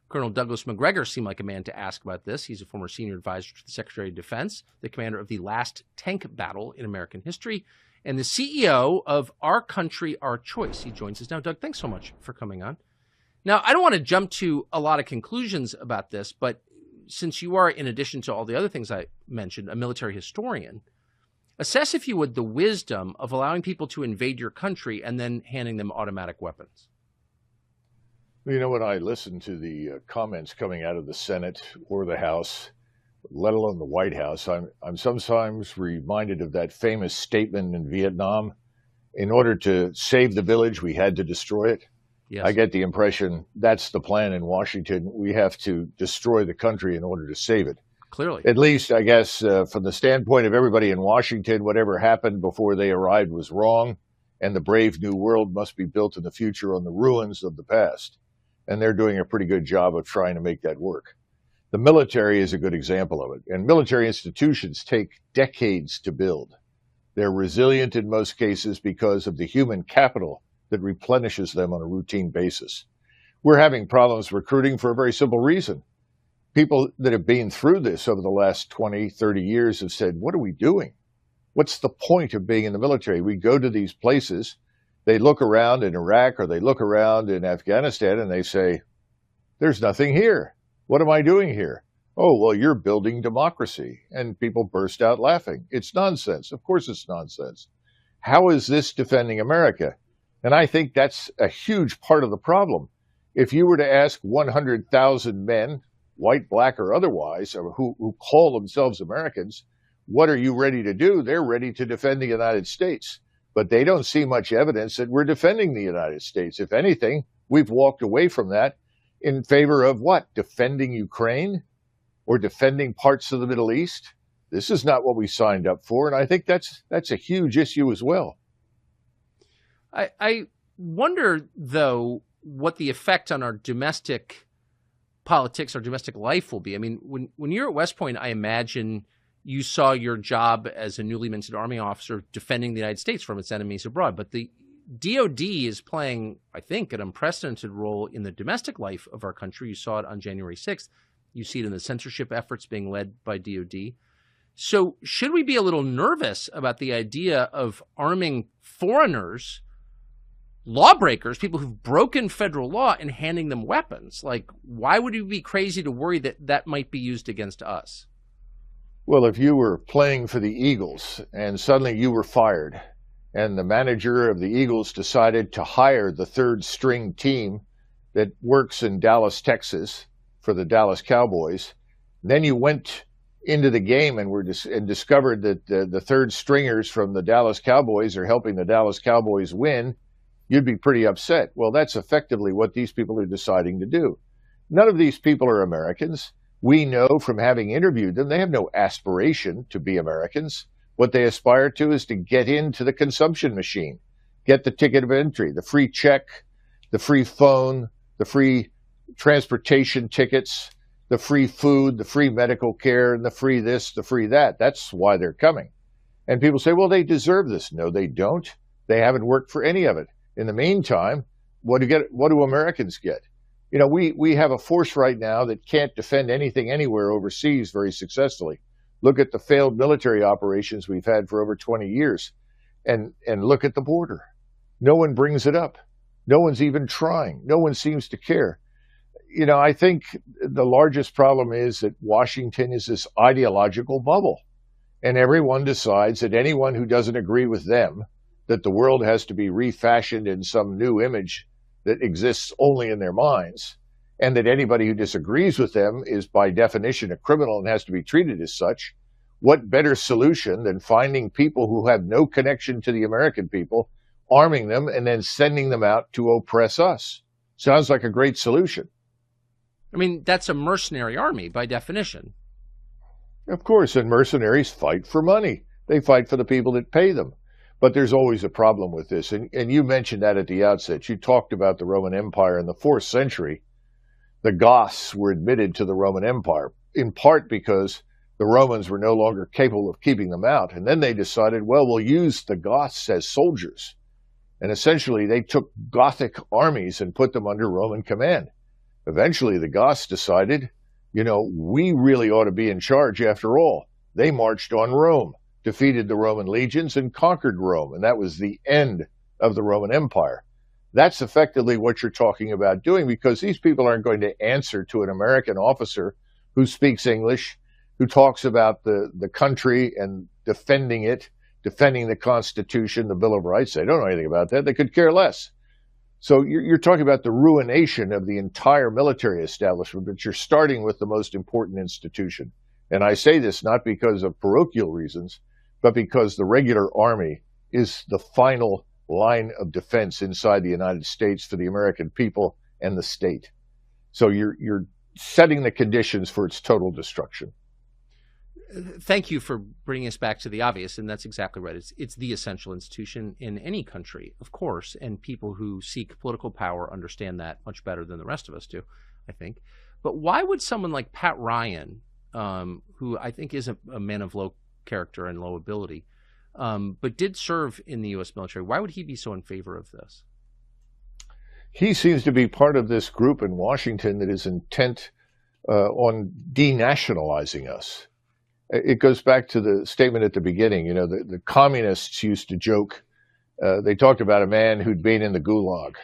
Colonel Douglas Macgregor seemed like a man to ask about this. He's a former senior advisor to the Secretary of Defense, the commander of the last tank battle in American history, and the CEO of Our Country, Our Choice. He joins us now. Doug, thanks so much for coming on. Now, I don't want to jump to a lot of conclusions about this, but since you are, in addition to all the other things I mentioned, a military historian, assess, if you would, the wisdom of allowing people to invade your country and then handing them automatic weapons. You know, when I listen to the comments coming out of the Senate or the House, let alone the White House, I'm sometimes reminded of that famous statement in Vietnam: in order to save the village, we had to destroy it. Yes. I get the impression that's the plan in Washington. We have to destroy the country in order to save it. Clearly. At least, I guess, from the standpoint of everybody in Washington, whatever happened before they arrived was wrong, and the brave new world must be built in the future on the ruins of the past. And they're doing a pretty good job of trying to make that work. The military is a good example of it. And military institutions take decades to build. They're resilient in most cases because of the human capital that replenishes them on a routine basis. We're having problems recruiting for a very simple reason. People that have been through this over the last 20, 30 years have said, what are we doing? What's the point of being in the military? We go to these places, they look around in Iraq or they look around in Afghanistan and they say, there's nothing here. What am I doing here? Oh, well, you're building democracy. And people burst out laughing. It's nonsense. Of course it's nonsense. How is this defending America? And I think that's a huge part of the problem. If you were to ask 100,000 men, white, black, or otherwise, who call themselves Americans, what are you ready to do? They're ready to defend the United States. But they don't see much evidence that we're defending the United States. If anything, we've walked away from that in favor of what? Defending Ukraine or defending parts of the Middle East? This is not what we signed up for, and I think that's a huge issue as well. I wonder, though, what the effect on our domestic politics, our domestic life will be. I mean, when you're at West Point, I imagine you saw your job as a newly minted Army officer defending the United States from its enemies abroad. But the DOD is playing, I think, an unprecedented role in the domestic life of our country. You saw it on January 6th. You see it in the censorship efforts being led by DOD. So should we be a little nervous about the idea of arming foreigners, lawbreakers, people who've broken federal law, and handing them weapons? Like, why would we be crazy to worry that that might be used against us? Well, if you were playing for the Eagles and suddenly you were fired and the manager of the Eagles decided to hire the third string team that works in Dallas, Texas for the Dallas Cowboys, then you went into the game and discovered that the third stringers from the Dallas Cowboys are helping the Dallas Cowboys win, you'd be pretty upset. Well, that's effectively what these people are deciding to do. None of these people are Americans. We know from having interviewed them, they have no aspiration to be Americans. What they aspire to is to get into the consumption machine, get the ticket of entry, the free check, the free phone, the free transportation tickets, the free food, the free medical care, and the free this, the free that. That's why they're coming. And people say, well, they deserve this. No, they don't. They haven't worked for any of it. In the meantime, what do Americans get? You know, we have a force right now that can't defend anything anywhere overseas very successfully. Look at the failed military operations we've had for over 20 years and look at the border. No one brings it up. No one's even trying. No one seems to care. You know, I think the largest problem is that Washington is this ideological bubble, and everyone decides that anyone who doesn't agree with them, that the world has to be refashioned in some new image that exists only in their minds, and that anybody who disagrees with them is by definition a criminal and has to be treated as such. What better solution than finding people who have no connection to the American people, arming them, and then sending them out to oppress us? Sounds like a great solution. I mean, that's a mercenary army by definition. Of course, and mercenaries fight for money. They fight for the people that pay them. But there's always a problem with this. And you mentioned that at the outset. You talked about the Roman Empire in the 4th century. The Goths were admitted to the Roman Empire, in part because the Romans were no longer capable of keeping them out. And then they decided, well, we'll use the Goths as soldiers. And essentially, they took Gothic armies and put them under Roman command. Eventually, the Goths decided, we really ought to be in charge after all. They marched on Rome, defeated the Roman legions, and conquered Rome. And that was the end of the Roman Empire. That's effectively what you're talking about doing, because these people aren't going to answer to an American officer who speaks English, who talks about the country and defending it, defending the Constitution, the Bill of Rights. They don't know anything about that. They could care less. So you're talking about the ruination of the entire military establishment, but you're starting with the most important institution. And I say this not because of parochial reasons, but because the regular army is the final line of defense inside the United States for the American people and the state. So you're setting the conditions for its total destruction. Thank you for bringing us back to the obvious, and that's exactly right. It's the essential institution in any country, of course, and people who seek political power understand that much better than the rest of us do, I think. But why would someone like Pat Ryan, who I think is a man of low character and low ability, but did serve in the U.S. military, why would he be so in favor of this? He seems to be part of this group in Washington that is intent on denationalizing us. It goes back to the statement at the beginning. The communists used to joke. They talked about a man who'd been in the gulag.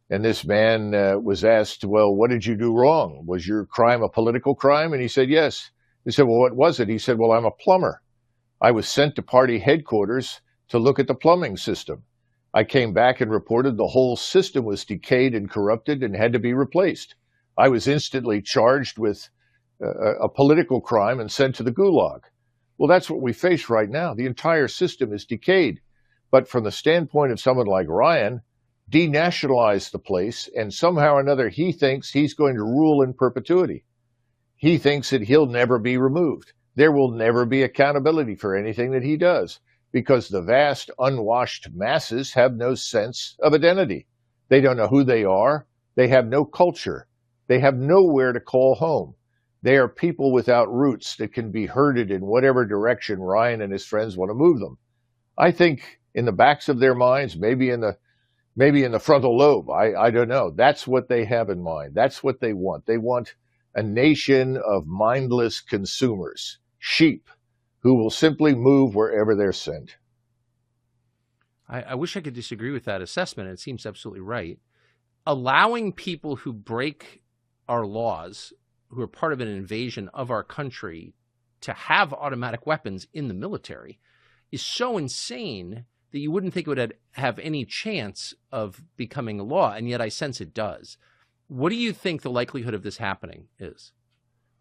And this man was asked, well, what did you do wrong? Was your crime a political crime? And he said, yes. They said, well, what was it? He said, well, I'm a plumber. I was sent to party headquarters to look at the plumbing system. I came back and reported the whole system was decayed and corrupted and had to be replaced. I was instantly charged with a political crime and sent to the gulag. Well, that's what we face right now. The entire system is decayed. But from the standpoint of someone like Ryan, denationalize the place, and somehow or another he thinks he's going to rule in perpetuity. He thinks that he'll never be removed. There will never be accountability for anything that he does, because the vast unwashed masses have no sense of identity. They don't know who they are. They have no culture. They have nowhere to call home. They are people without roots that can be herded in whatever direction Ryan and his friends want to move them. I think in the backs of their minds, maybe in the frontal lobe, I don't know. That's what they have in mind. That's what they want. They want a nation of mindless consumers, sheep, who will simply move wherever they're sent. I wish I could disagree with that assessment. It seems absolutely right. Allowing people who break our laws, who are part of an invasion of our country, to have automatic weapons in the military is so insane that you wouldn't think it would have any chance of becoming a law, and yet I sense it does. What do you think the likelihood of this happening is?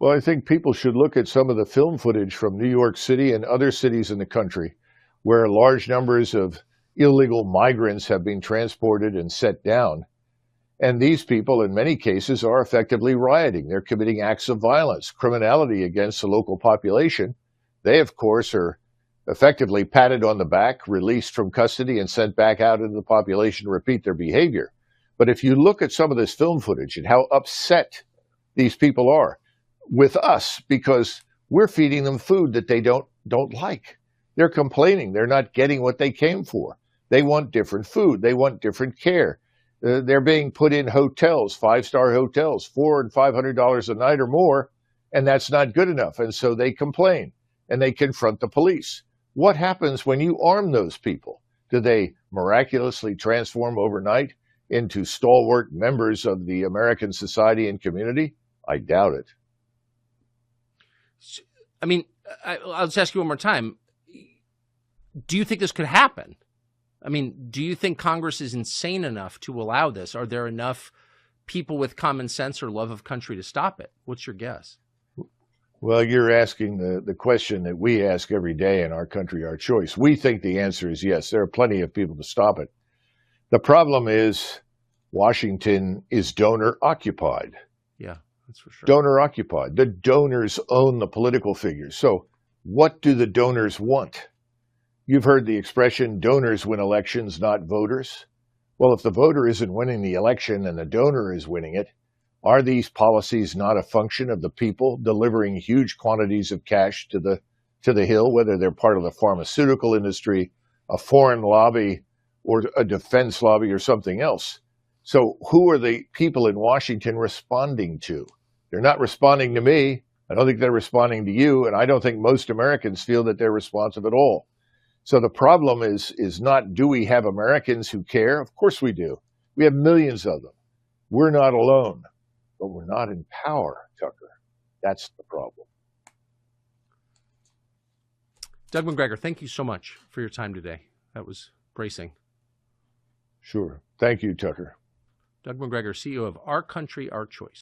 Well, I think people should look at some of the film footage from New York City and other cities in the country where large numbers of illegal migrants have been transported and set down. And these people, in many cases, are effectively rioting. They're committing acts of violence, criminality against the local population. They, of course, are effectively patted on the back, released from custody, and sent back out into the population to repeat their behavior. But if you look at some of this film footage and how upset these people are with us because we're feeding them food that they don't like. They're complaining. They're not getting what they came for. They want different food. They want different care. They're being put in hotels, 5-star hotels, $400 and $500 a night or more, and that's not good enough. And so they complain and they confront the police. What happens when you arm those people? Do they miraculously transform overnight into stalwart members of the American society and community? I doubt it. I mean, I'll just ask you one more time. Do you think this could happen? I mean, do you think Congress is insane enough to allow this? Are there enough people with common sense or love of country to stop it? What's your guess? Well, you're asking the question that we ask every day in Our Country, Our Choice. We think the answer is yes. There are plenty of people to stop it. The problem is Washington is donor occupied. Yeah, that's for sure. Donor occupied. The donors own the political figures. So what do the donors want? You've heard the expression, donors win elections, not voters. Well, if the voter isn't winning the election and the donor is winning it, are these policies not a function of the people delivering huge quantities of cash to the Hill, whether they're part of the pharmaceutical industry, a foreign lobby, or a defense lobby or something else? So who are the people in Washington responding to? They're not responding to me. I don't think they're responding to you. And I don't think most Americans feel that they're responsive at all. So the problem is not, do we have Americans who care? Of course we do. We have millions of them. We're not alone, but we're not in power, Tucker. That's the problem. Doug Macgregor, thank you so much for your time today. That was bracing. Sure. Thank you, Tucker. Doug Macgregor, CEO of Our Country, Our Choice.